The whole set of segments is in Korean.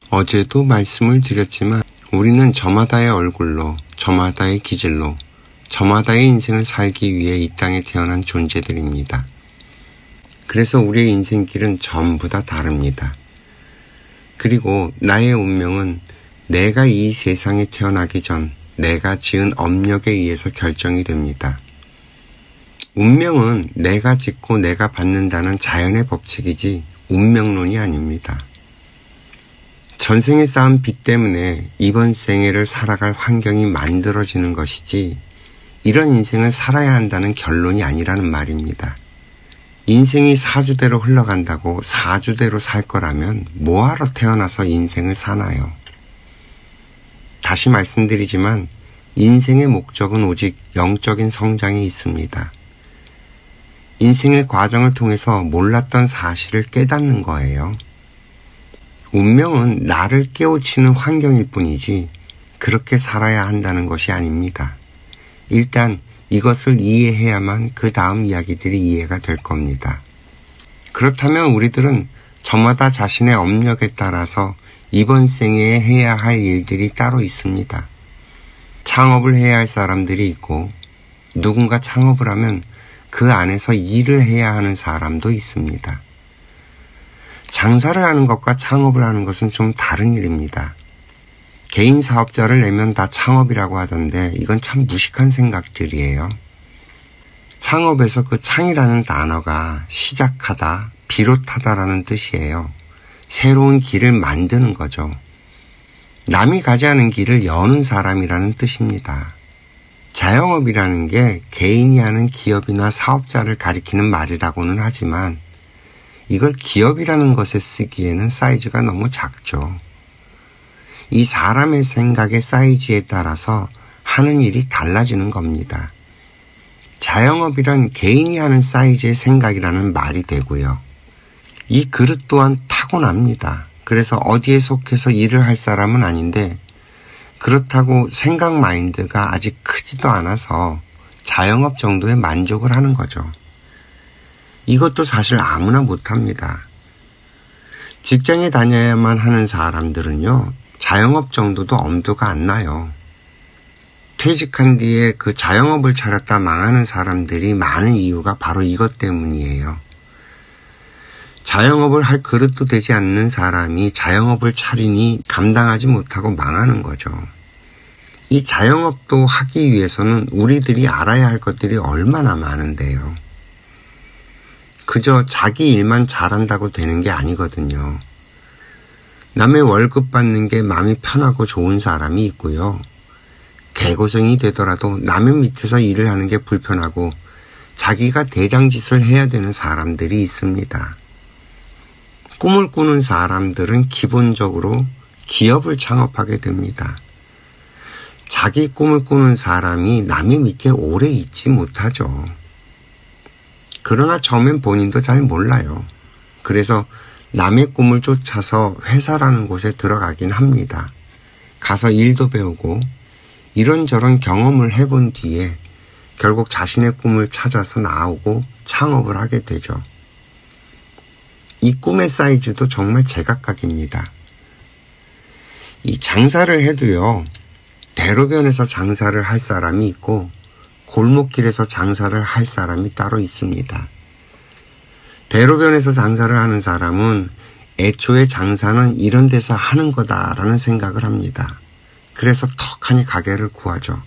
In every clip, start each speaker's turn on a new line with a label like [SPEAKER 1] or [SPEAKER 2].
[SPEAKER 1] 어제도 말씀을 드렸지만 우리는 저마다의 얼굴로, 저마다의 기질로, 저마다의 인생을 살기 위해 이 땅에 태어난 존재들입니다. 그래서 우리의 인생길은 전부 다 다릅니다. 그리고 나의 운명은 내가 이 세상에 태어나기 전 내가 지은 업력에 의해서 결정이 됩니다. 운명은 내가 짓고 내가 받는다는 자연의 법칙이지 운명론이 아닙니다. 전생에 쌓은 빚 때문에 이번 생애를 살아갈 환경이 만들어지는 것이지 이런 인생을 살아야 한다는 결론이 아니라는 말입니다. 인생이 사주대로 흘러간다고 사주대로 살 거라면 뭐하러 태어나서 인생을 사나요? 다시 말씀드리지만 인생의 목적은 오직 영적인 성장에 있습니다. 인생의 과정을 통해서 몰랐던 사실을 깨닫는 거예요. 운명은 나를 깨우치는 환경일 뿐이지 그렇게 살아야 한다는 것이 아닙니다. 일단 이것을 이해해야만 그 다음 이야기들이 이해가 될 겁니다. 그렇다면 우리들은 저마다 자신의 업력에 따라서 이번 생애에 해야 할 일들이 따로 있습니다. 창업을 해야 할 사람들이 있고 누군가 창업을 하면 그 안에서 일을 해야 하는 사람도 있습니다. 장사를 하는 것과 창업을 하는 것은 좀 다른 일입니다. 개인 사업자를 내면 다 창업이라고 하던데 이건 참 무식한 생각들이에요. 창업에서 그 창이라는 단어가 시작하다, 비롯하다라는 뜻이에요. 새로운 길을 만드는 거죠. 남이 가지 않은 길을 여는 사람이라는 뜻입니다. 자영업이라는 게 개인이 하는 기업이나 사업자를 가리키는 말이라고는 하지만 이걸 기업이라는 것에 쓰기에는 사이즈가 너무 작죠. 이 사람의 생각의 사이즈에 따라서 하는 일이 달라지는 겁니다. 자영업이란 개인이 하는 사이즈의 생각이라는 말이 되고요. 이 그릇 또한 타고납니다. 그래서 어디에 속해서 일을 할 사람은 아닌데 그렇다고 생각 마인드가 아직 크지도 않아서 자영업 정도에 만족을 하는 거죠. 이것도 사실 아무나 못합니다. 직장에 다녀야만 하는 사람들은요, 자영업 정도도 엄두가 안 나요. 퇴직한 뒤에 그 자영업을 차렸다 망하는 사람들이 많은 이유가 바로 이것 때문이에요. 자영업을 할 그릇도 되지 않는 사람이 자영업을 차리니 감당하지 못하고 망하는 거죠. 이 자영업도 하기 위해서는 우리들이 알아야 할 것들이 얼마나 많은데요. 그저 자기 일만 잘한다고 되는 게 아니거든요. 남의 월급 받는 게 마음이 편하고 좋은 사람이 있고요. 개고생이 되더라도 남의 밑에서 일을 하는 게 불편하고 자기가 대장짓을 해야 되는 사람들이 있습니다. 꿈을 꾸는 사람들은 기본적으로 기업을 창업하게 됩니다. 자기 꿈을 꾸는 사람이 남의 밑에 오래 있지 못하죠. 그러나 처음엔 본인도 잘 몰라요. 그래서 남의 꿈을 쫓아서 회사라는 곳에 들어가긴 합니다. 가서 일도 배우고 이런저런 경험을 해본 뒤에 결국 자신의 꿈을 찾아서 나오고 창업을 하게 되죠. 이 꿈의 사이즈도 정말 제각각입니다. 이 장사를 해도요, 대로변에서 장사를 할 사람이 있고 골목길에서 장사를 할 사람이 따로 있습니다. 대로변에서 장사를 하는 사람은 애초에 장사는 이런 데서 하는 거다라는 생각을 합니다. 그래서 턱하니 가게를 구하죠.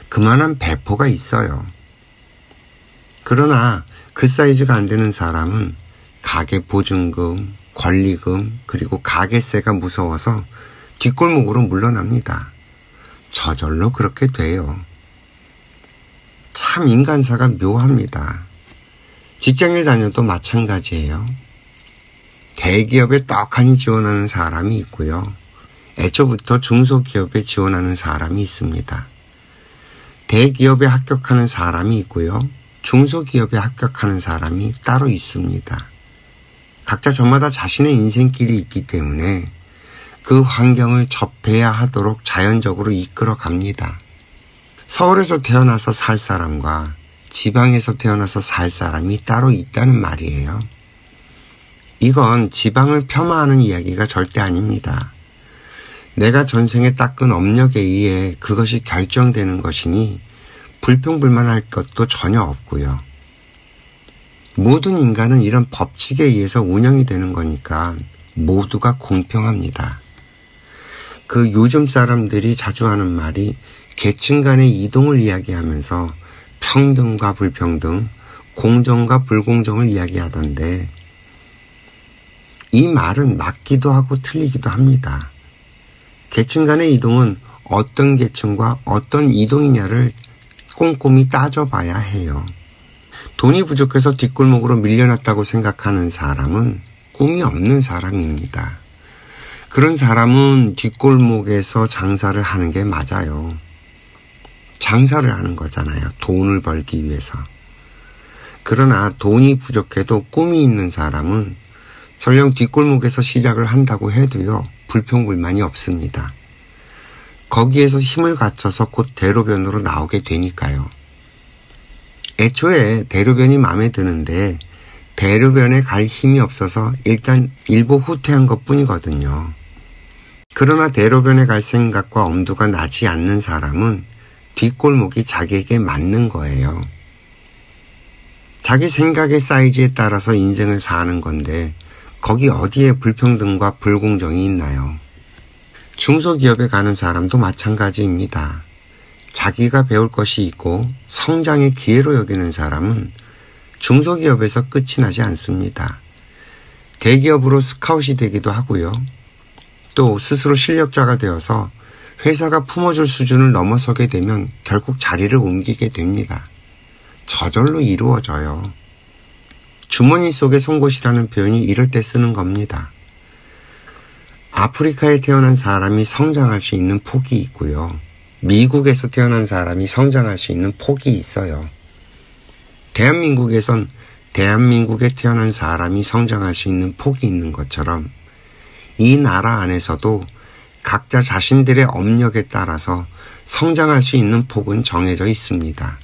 [SPEAKER 1] 그만한 배포가 있어요. 그러나 그 사이즈가 안 되는 사람은 가게 보증금, 권리금, 그리고 가게세가 무서워서 뒷골목으로 물러납니다. 저절로 그렇게 돼요. 참 인간사가 묘합니다. 직장을 다녀도 마찬가지예요. 대기업에 떡하니 지원하는 사람이 있고요. 애초부터 중소기업에 지원하는 사람이 있습니다. 대기업에 합격하는 사람이 있고요. 중소기업에 합격하는 사람이 따로 있습니다. 각자 저마다 자신의 인생길이 있기 때문에 그 환경을 접해야 하도록 자연적으로 이끌어 갑니다. 서울에서 태어나서 살 사람과 지방에서 태어나서 살 사람이 따로 있다는 말이에요. 이건 지방을 폄하하는 이야기가 절대 아닙니다. 내가 전생에 닦은 업력에 의해 그것이 결정되는 것이니 불평불만할 것도 전혀 없고요. 모든 인간은 이런 법칙에 의해서 운영이 되는 거니까 모두가 공평합니다. 그 요즘 사람들이 자주 하는 말이 계층 간의 이동을 이야기하면서 평등과 불평등, 공정과 불공정을 이야기하던데 이 말은 맞기도 하고 틀리기도 합니다. 계층 간의 이동은 어떤 계층과 어떤 이동이냐를 꼼꼼히 따져봐야 해요. 돈이 부족해서 뒷골목으로 밀려났다고 생각하는 사람은 꿈이 없는 사람입니다. 그런 사람은 뒷골목에서 장사를 하는 게 맞아요. 장사를 하는 거잖아요. 돈을 벌기 위해서. 그러나 돈이 부족해도 꿈이 있는 사람은 설령 뒷골목에서 시작을 한다고 해도요. 불평불만이 없습니다. 거기에서 힘을 갖춰서 곧 대로변으로 나오게 되니까요. 애초에 대로변이 마음에 드는데 대로변에 갈 힘이 없어서 일단 일부 후퇴한 것뿐이거든요. 그러나 대로변에 갈 생각과 엄두가 나지 않는 사람은 뒷골목이 자기에게 맞는 거예요. 자기 생각의 사이즈에 따라서 인생을 사는 건데 거기 어디에 불평등과 불공정이 있나요? 중소기업에 가는 사람도 마찬가지입니다. 자기가 배울 것이 있고 성장의 기회로 여기는 사람은 중소기업에서 끝이 나지 않습니다. 대기업으로 스카웃이 되기도 하고요. 또 스스로 실력자가 되어서 회사가 품어줄 수준을 넘어서게 되면 결국 자리를 옮기게 됩니다. 저절로 이루어져요. 주머니 속의 송곳이라는 표현이 이럴 때 쓰는 겁니다. 아프리카에 태어난 사람이 성장할 수 있는 폭이 있고요. 미국에서 태어난 사람이 성장할 수 있는 폭이 있어요. 대한민국에선 대한민국에 태어난 사람이 성장할 수 있는 폭이 있는 것처럼 이 나라 안에서도 각자 자신들의 업력에 따라서 성장할 수 있는 폭은 정해져 있습니다.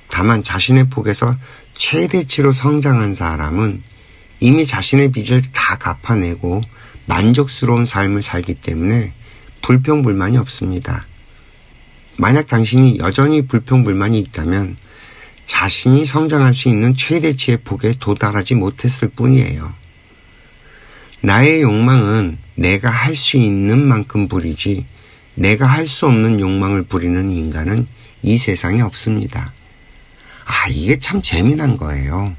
[SPEAKER 1] 다만 자신의 폭에서 최대치로 성장한 사람은 이미 자신의 빚을 다 갚아내고 만족스러운 삶을 살기 때문에 불평불만이 없습니다. 만약 당신이 여전히 불평불만이 있다면 자신이 성장할 수 있는 최대치의 폭에 도달하지 못했을 뿐이에요. 나의 욕망은 내가 할 수 있는 만큼 부리지 내가 할 수 없는 욕망을 부리는 인간은 이 세상에 없습니다. 이게 참 재미난 거예요.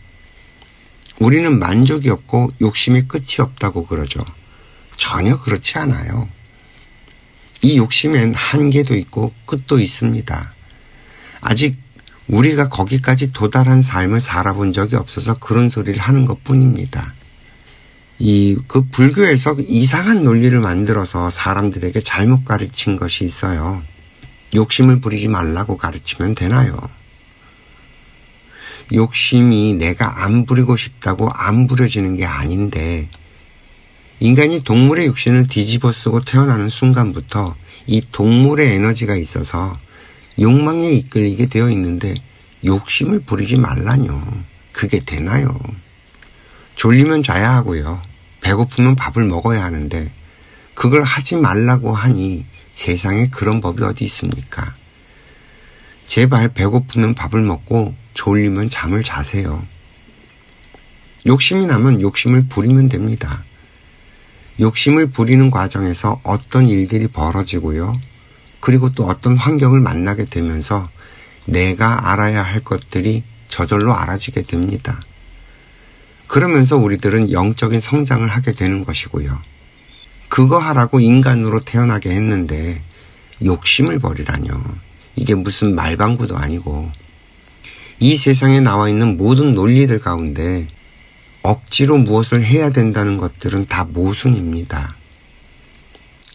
[SPEAKER 1] 우리는 만족이 없고 욕심이 끝이 없다고 그러죠. 전혀 그렇지 않아요. 이 욕심엔 한계도 있고 끝도 있습니다. 아직 우리가 거기까지 도달한 삶을 살아본 적이 없어서 그런 소리를 하는 것뿐입니다. 그 불교에서 이상한 논리를 만들어서 사람들에게 잘못 가르친 것이 있어요. 욕심을 부리지 말라고 가르치면 되나요? 욕심이 내가 안 부리고 싶다고 안 부려지는 게 아닌데 인간이 동물의 육신을 뒤집어 쓰고 태어나는 순간부터 이 동물의 에너지가 있어서 욕망에 이끌리게 되어 있는데 욕심을 부리지 말라뇨. 그게 되나요? 졸리면 자야 하고요. 배고프면 밥을 먹어야 하는데 그걸 하지 말라고 하니 세상에 그런 법이 어디 있습니까? 제발 배고프면 밥을 먹고 졸리면 잠을 자세요. 욕심이 나면 욕심을 부리면 됩니다. 욕심을 부리는 과정에서 어떤 일들이 벌어지고요. 그리고 또 어떤 환경을 만나게 되면서 내가 알아야 할 것들이 저절로 알아지게 됩니다. 그러면서 우리들은 영적인 성장을 하게 되는 것이고요. 그거 하라고 인간으로 태어나게 했는데 욕심을 버리라뇨. 이게 무슨 말방구도 아니고 이 세상에 나와 있는 모든 논리들 가운데 억지로 무엇을 해야 된다는 것들은 다 모순입니다.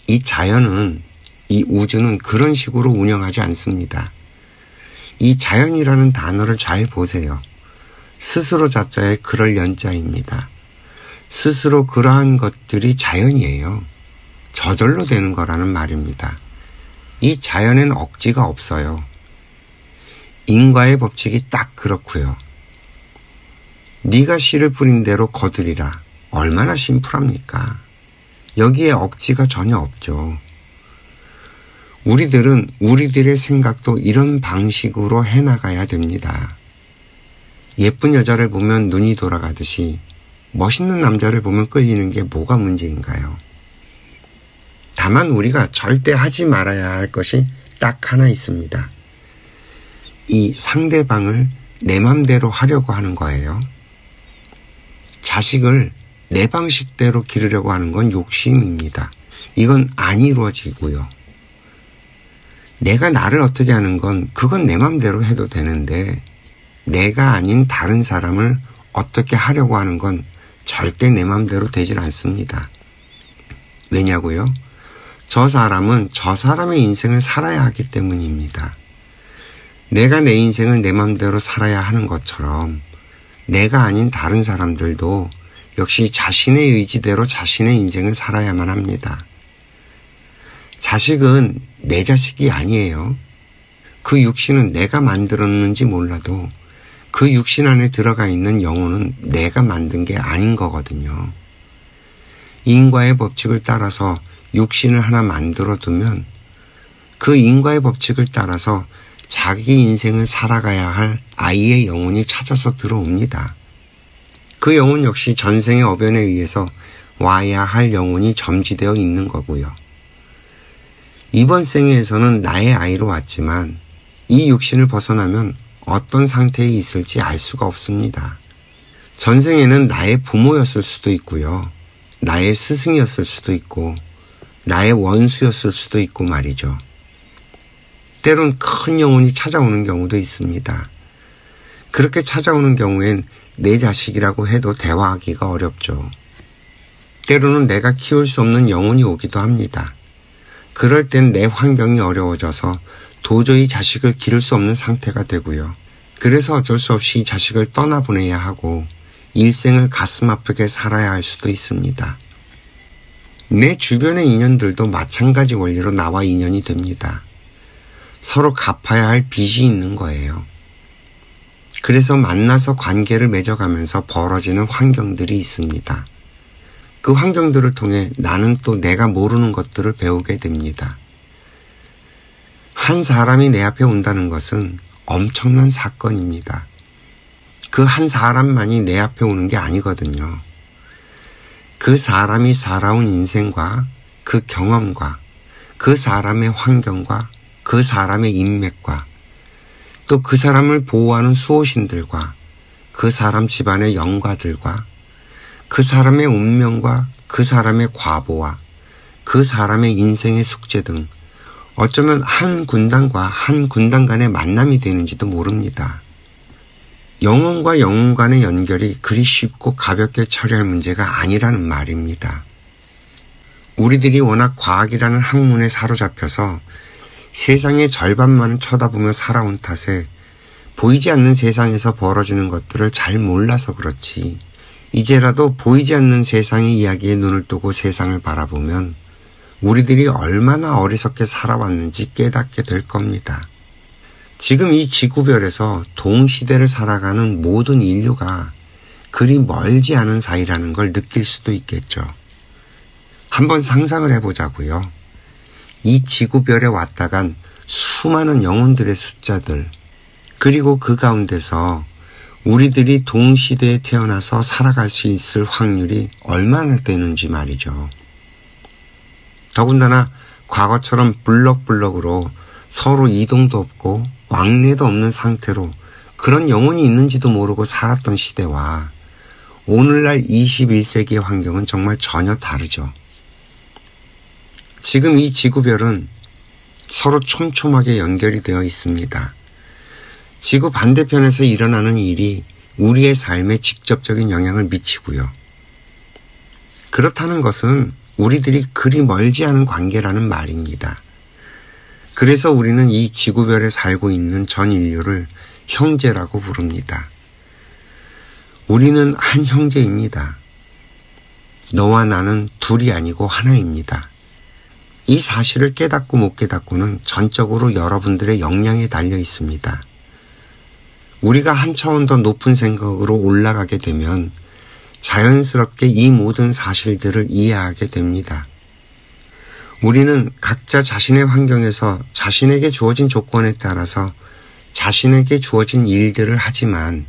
[SPEAKER 1] 이 자연은, 이 우주는 그런 식으로 운영하지 않습니다. 이 자연이라는 단어를 잘 보세요. 스스로 자자에 그럴 연자입니다. 스스로 그러한 것들이 자연이에요. 저절로 되는 거라는 말입니다. 이 자연엔 억지가 없어요. 인과의 법칙이 딱 그렇고요. 네가 씨를 뿌린 대로 거두리라. 얼마나 심플합니까? 여기에 억지가 전혀 없죠. 우리들은 우리들의 생각도 이런 방식으로 해나가야 됩니다. 예쁜 여자를 보면 눈이 돌아가듯이 멋있는 남자를 보면 끌리는 게 뭐가 문제인가요? 다만 우리가 절대 하지 말아야 할 것이 딱 하나 있습니다. 이 상대방을 내 맘대로 하려고 하는 거예요. 자식을 내 방식대로 기르려고 하는 건 욕심입니다. 이건 안 이루어지고요. 내가 나를 어떻게 하는 건 그건 내 맘대로 해도 되는데 내가 아닌 다른 사람을 어떻게 하려고 하는 건 절대 내 맘대로 되질 않습니다. 왜냐고요? 저 사람은 저 사람의 인생을 살아야 하기 때문입니다. 내가 내 인생을 내 맘대로 살아야 하는 것처럼 내가 아닌 다른 사람들도 역시 자신의 의지대로 자신의 인생을 살아야만 합니다. 자식은 내 자식이 아니에요. 그 육신은 내가 만들었는지 몰라도 그 육신 안에 들어가 있는 영혼은 내가 만든 게 아닌 거거든요. 인과의 법칙을 따라서 육신을 하나 만들어 두면 그 인과의 법칙을 따라서 자기 인생을 살아가야 할 아이의 영혼이 찾아서 들어옵니다. 그 영혼 역시 전생의 어변에 의해서 와야 할 영혼이 점지되어 있는 거고요. 이번 생에서는 나의 아이로 왔지만 이 육신을 벗어나면 어떤 상태에 있을지 알 수가 없습니다. 전생에는 나의 부모였을 수도 있고요. 나의 스승이었을 수도 있고 나의 원수였을 수도 있고 말이죠. 때론 큰 영혼이 찾아오는 경우도 있습니다. 그렇게 찾아오는 경우엔 내 자식이라고 해도 대화하기가 어렵죠. 때로는 내가 키울 수 없는 영혼이 오기도 합니다. 그럴 땐 내 환경이 어려워져서 도저히 자식을 기를 수 없는 상태가 되고요. 그래서 어쩔 수 없이 자식을 떠나보내야 하고 일생을 가슴 아프게 살아야 할 수도 있습니다. 내 주변의 인연들도 마찬가지 원리로 나와 인연이 됩니다. 서로 갚아야 할 빚이 있는 거예요. 그래서 만나서 관계를 맺어가면서 벌어지는 환경들이 있습니다. 그 환경들을 통해 나는 또 내가 모르는 것들을 배우게 됩니다. 한 사람이 내 앞에 온다는 것은 엄청난 사건입니다. 그 한 사람만이 내 앞에 오는 게 아니거든요. 그 사람이 살아온 인생과 그 경험과 그 사람의 환경과 그 사람의 인맥과 또 그 사람을 보호하는 수호신들과 그 사람 집안의 영가들과 그 사람의 운명과 그 사람의 과보와 그 사람의 인생의 숙제 등 어쩌면 한 군단과 한 군단 간의 만남이 되는지도 모릅니다. 영혼과 영혼 간의 연결이 그리 쉽고 가볍게 처리할 문제가 아니라는 말입니다. 우리들이 워낙 과학이라는 학문에 사로잡혀서 세상의 절반만 쳐다보며 살아온 탓에 보이지 않는 세상에서 벌어지는 것들을 잘 몰라서 그렇지 이제라도 보이지 않는 세상의 이야기에 눈을 뜨고 세상을 바라보면 우리들이 얼마나 어리석게 살아왔는지 깨닫게 될 겁니다. 지금 이 지구별에서 동시대를 살아가는 모든 인류가 그리 멀지 않은 사이라는 걸 느낄 수도 있겠죠. 한번 상상을 해보자고요. 이 지구별에 왔다 간 수많은 영혼들의 숫자들, 그리고 그 가운데서 우리들이 동시대에 태어나서 살아갈 수 있을 확률이 얼마나 되는지 말이죠. 더군다나 과거처럼 블럭블럭으로 서로 이동도 없고 왕래도 없는 상태로 그런 영혼이 있는지도 모르고 살았던 시대와 오늘날 21세기의 환경은 정말 전혀 다르죠. 지금 이 지구별은 서로 촘촘하게 연결이 되어 있습니다. 지구 반대편에서 일어나는 일이 우리의 삶에 직접적인 영향을 미치고요. 그렇다는 것은 우리들이 그리 멀지 않은 관계라는 말입니다. 그래서 우리는 이 지구별에 살고 있는 전 인류를 형제라고 부릅니다. 우리는 한 형제입니다. 너와 나는 둘이 아니고 하나입니다. 이 사실을 깨닫고 못 깨닫고는 전적으로 여러분들의 역량에 달려 있습니다. 우리가 한 차원 더 높은 생각으로 올라가게 되면 자연스럽게 이 모든 사실들을 이해하게 됩니다. 우리는 각자 자신의 환경에서 자신에게 주어진 조건에 따라서 자신에게 주어진 일들을 하지만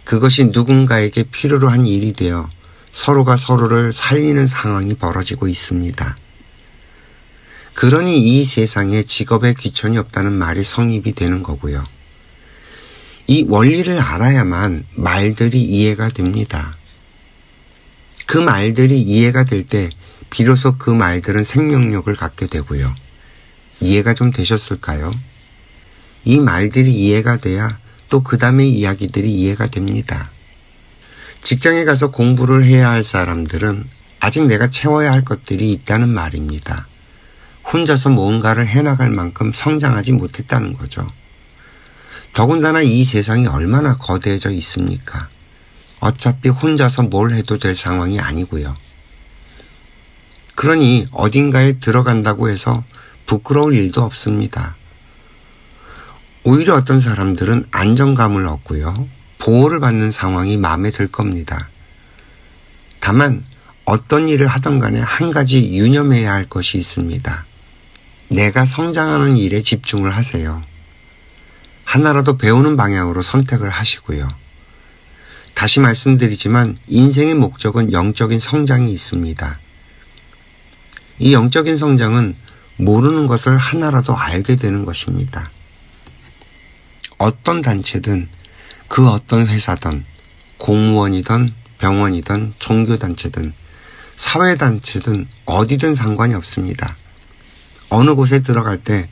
[SPEAKER 1] 그것이 누군가에게 필요로 한 일이 되어 서로가 서로를 살리는 상황이 벌어지고 있습니다. 그러니 이 세상에 직업에 귀천이 없다는 말이 성립이 되는 거고요. 이 원리를 알아야만 말들이 이해가 됩니다. 그 말들이 이해가 될 때 비로소 그 말들은 생명력을 갖게 되고요. 이해가 좀 되셨을까요? 이 말들이 이해가 돼야 또 그 다음의 이야기들이 이해가 됩니다. 직장에 가서 공부를 해야 할 사람들은 아직 내가 채워야 할 것들이 있다는 말입니다. 혼자서 뭔가를 해나갈 만큼 성장하지 못했다는 거죠. 더군다나 이 세상이 얼마나 거대해져 있습니까? 어차피 혼자서 뭘 해도 될 상황이 아니고요. 그러니 어딘가에 들어간다고 해서 부끄러울 일도 없습니다. 오히려 어떤 사람들은 안정감을 얻고요. 보호를 받는 상황이 마음에 들 겁니다. 다만 어떤 일을 하던 간에 한 가지 유념해야 할 것이 있습니다. 내가 성장하는 일에 집중을 하세요. 하나라도 배우는 방향으로 선택을 하시고요. 다시 말씀드리지만 인생의 목적은 영적인 성장이 있습니다. 이 영적인 성장은 모르는 것을 하나라도 알게 되는 것입니다. 어떤 단체든 그 어떤 회사든 공무원이든 병원이든 종교단체든 사회단체든 어디든 상관이 없습니다. 어느 곳에 들어갈 때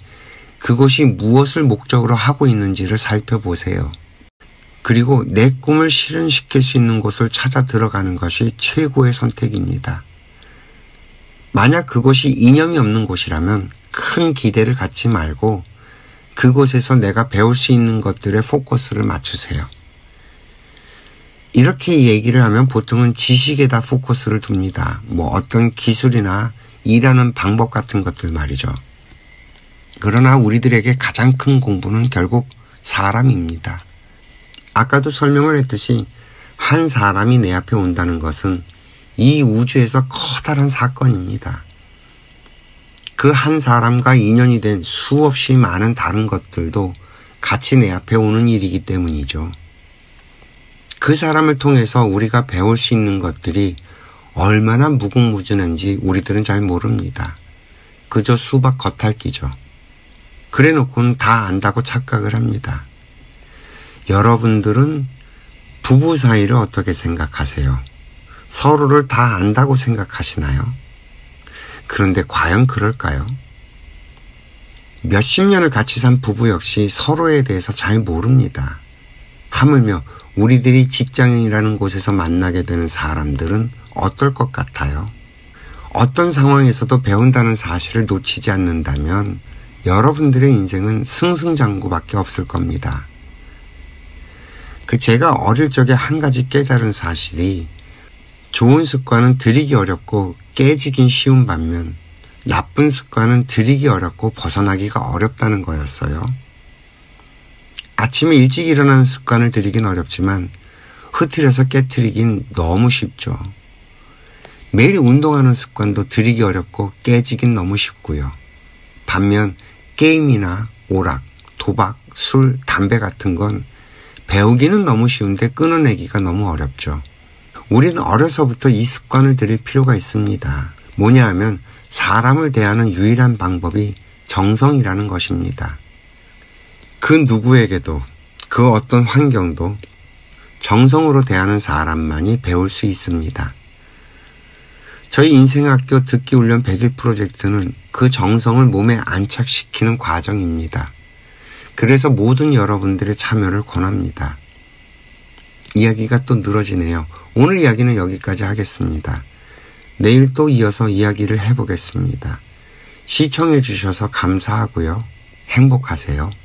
[SPEAKER 1] 그곳이 무엇을 목적으로 하고 있는지를 살펴보세요. 그리고 내 꿈을 실현시킬 수 있는 곳을 찾아 들어가는 것이 최고의 선택입니다. 만약 그곳이 이념이 없는 곳이라면 큰 기대를 갖지 말고 그곳에서 내가 배울 수 있는 것들에 포커스를 맞추세요. 이렇게 얘기를 하면 보통은 지식에다 포커스를 둡니다. 어떤 기술이나 일하는 방법 같은 것들 말이죠. 그러나 우리들에게 가장 큰 공부는 결국 사람입니다. 아까도 설명을 했듯이 한 사람이 내 앞에 온다는 것은 이 우주에서 커다란 사건입니다. 그 한 사람과 인연이 된 수없이 많은 다른 것들도 같이 내 앞에 오는 일이기 때문이죠. 그 사람을 통해서 우리가 배울 수 있는 것들이 얼마나 무궁무진한지 우리들은 잘 모릅니다. 그저 수박 겉핥기죠. 그래 놓고는 다 안다고 착각을 합니다. 여러분들은 부부 사이를 어떻게 생각하세요? 서로를 다 안다고 생각하시나요? 그런데 과연 그럴까요? 몇십 년을 같이 산 부부 역시 서로에 대해서 잘 모릅니다. 하물며 우리들이 직장인이라는 곳에서 만나게 되는 사람들은 어떨 것 같아요? 어떤 상황에서도 배운다는 사실을 놓치지 않는다면 여러분들의 인생은 승승장구밖에 없을 겁니다. 제가 어릴 적에 한 가지 깨달은 사실이 좋은 습관은 들이기 어렵고 깨지긴 쉬운 반면 나쁜 습관은 들이기 어렵고 벗어나기가 어렵다는 거였어요. 아침에 일찍 일어나는 습관을 들이긴 어렵지만 흐트려서 깨트리긴 너무 쉽죠. 매일 운동하는 습관도 들이기 어렵고 깨지긴 너무 쉽고요. 반면 게임이나 오락, 도박, 술, 담배 같은 건 배우기는 너무 쉬운데 끊어내기가 너무 어렵죠. 우리는 어려서부터 이 습관을 들일 필요가 있습니다. 뭐냐 하면 사람을 대하는 유일한 방법이 정성이라는 것입니다. 그 누구에게도 그 어떤 환경도 정성으로 대하는 사람만이 배울 수 있습니다. 저희 인생학교 듣기훈련 100일 프로젝트는 그 정성을 몸에 안착시키는 과정입니다. 그래서 모든 여러분들의 참여를 권합니다. 이야기가 또 늘어지네요. 오늘 이야기는 여기까지 하겠습니다. 내일 또 이어서 이야기를 해보겠습니다. 시청해 주셔서 감사하고요. 행복하세요.